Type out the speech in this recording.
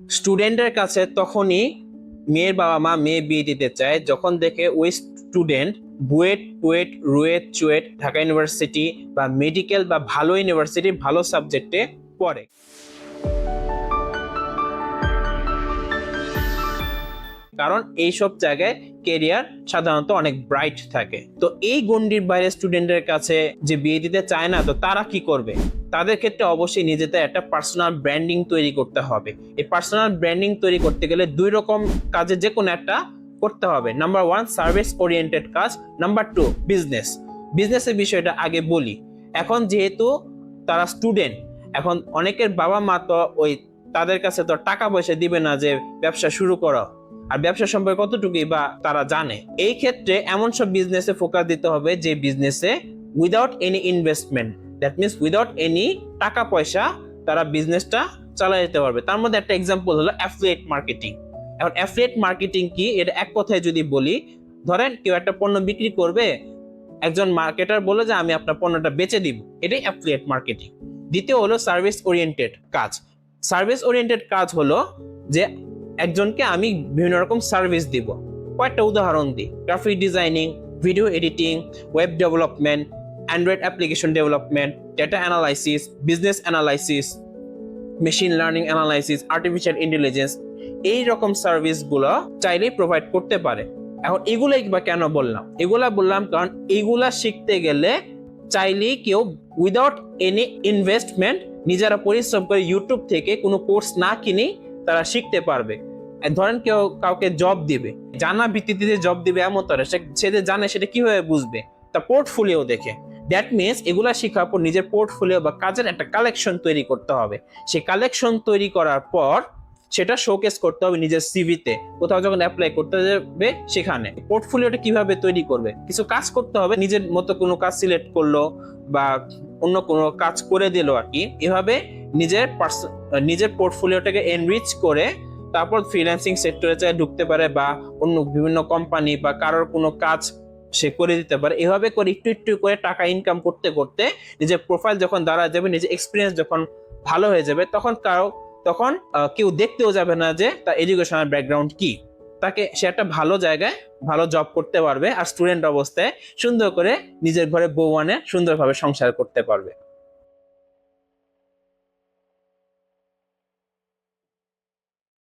স্টুডেন্টের কাছে তখনই মেয়ের বাবা মা মেয়ে বিয়ে দিতে চায় যখন দেখে ওই স্টুডেন্ট বুয়েট কুয়েট রুয়েট চুয়েট ঢাকা ইউনিভার্সিটি বা মেডিকেল বা ভালো ইউনিভার্সিটি ভালো সাবজেক্টে পড়ে। কারণ এইসব জায়গায় কেরিয়ার সাধারণত অনেক ব্রাইট থাকে। তো এই গণ্ডির বাইরে স্টুডেন্টের কাছে যে বিয়ে দিতে চায় না, তো তারা কি করবে? তাদের ক্ষেত্রে অবশ্যই নিজেদের একটা পার্সোনাল ব্র্যান্ডিং তৈরি করতে হবে। এই পার্সোনাল ব্র্যান্ডিং তৈরি করতে গেলে দুই রকম কাজে যে কোনো একটা করতে হবে। নাম্বার 1 সার্ভিস ওরিয়েন্টেড কাজ, নাম্বার 2 বিজনেস। বিজনেসের বিষয়টা আগে বলি। এখন যেহেতু তারা স্টুডেন্ট, এখন অনেকের বাবা মা তো ওই তাদের কাছে তো টাকা পয়সা দিবে না যে ব্যবসা শুরু করো, আর ব্যবসা সম্পর্কে কতটুকুই বা তারা জানে। এই ক্ষেত্রে এমন সব বিজনেসে ফোকাস দিতে হবে যে বিজনেসে without any investment, that means without any টাকা পয়সা তারা বিজনেসটা চালিয়ে যেতে পারবে। তার মধ্যে একটা এক্সাম্পল হলো অ্যাফিলিয়েট মার্কেটিং। এখন অ্যাফিলিয়েট মার্কেটিং কি, এটা এক কথায় যদি বলি, ধরেন কেউ একটা পণ্য বিক্রি করবে, একজন মার্কেটার বলে যে আমি আপনার পণ্যটা বেচে দিব, এটাই অ্যাফিলিয়েট মার্কেটিং। দ্বিতীয় হলো সার্ভিস ওরিয়েন্টেড কাজ। সার্ভিস ওরিয়েন্টেড কাজ হলো যে একজনকে আমি বিভিন্ন রকম সার্ভিস দিব। কয়েকটা উদাহরণ দিই: graphic designing, video editing, web development, Android application development, data analysis, business analysis, machine learning analysis, artificial intelligence. এই রকম সার্ভিসগুলো চাইলেই প্রোভাইড করতে পারে। এখন এগুলাই বা কেন বললাম? এগুলা বললাম কারণ এগুলা শিখতে গেলে চাইলেই কেউ উইদাউট এনি ইনভেস্টমেন্ট নিজেরা পরিশ্রম করে ইউটিউব থেকে কোনো কোর্স না কিনেই তারা শিখতে পারবে। ধরেন কেউ কাউকে জব দিবে, জানা ভিত্তিতে জব দিবে এমন তো সে যে জানে সেটা কিভাবে বুঝবে? তার পোর্টফোলিও দেখে। দ্যাট মিনস এগুলা শেখার পর নিজের পোর্টফোলিও বা কাজের একটা কালেকশন তৈরি করতে হবে। সেই কালেকশন তৈরি করার পর সেটা শোকেস করতে হবে নিজের সিভিতে, কোথাও যখন অ্যাপ্লাই করতে যাবে সেখানে। পোর্টফোলিওটা কিভাবে তৈরি করবে? কিছু কাজ করতে হবে, নিজের মতো কোনো কাজ সিলেক্ট করলো বা অন্য কোনো কাজ করে দিল আর কি। এভাবে নিজের পোর্টফোলিওটাকে এনরিচ করে তারপর ফ্রিল্যান্সিং সেক্টরে চাই ঢুকতে পারে বা অন্য বিভিন্ন কোম্পানি বা কারোর কোনো কাজ সে করে দিতে পারে। এভাবে করে একটু একটু করে টাকা ইনকাম করতে করতে নিজের প্রোফাইল যখন দাঁড়া যাবে, নিজের এক্সপিরিয়েন্স যখন ভালো হয়ে যাবে, তখন কেউ দেখতেও যাবে না যে তার এডুকেশনাল ব্যাকগ্রাউন্ড কি। তাকে সে একটা ভালো জায়গায় ভালো জব করতে পারবে আর স্টুডেন্ট অবস্থায় সুন্দর করে নিজের ঘরে বউ আনে সুন্দরভাবে সংসার করতে পারবে।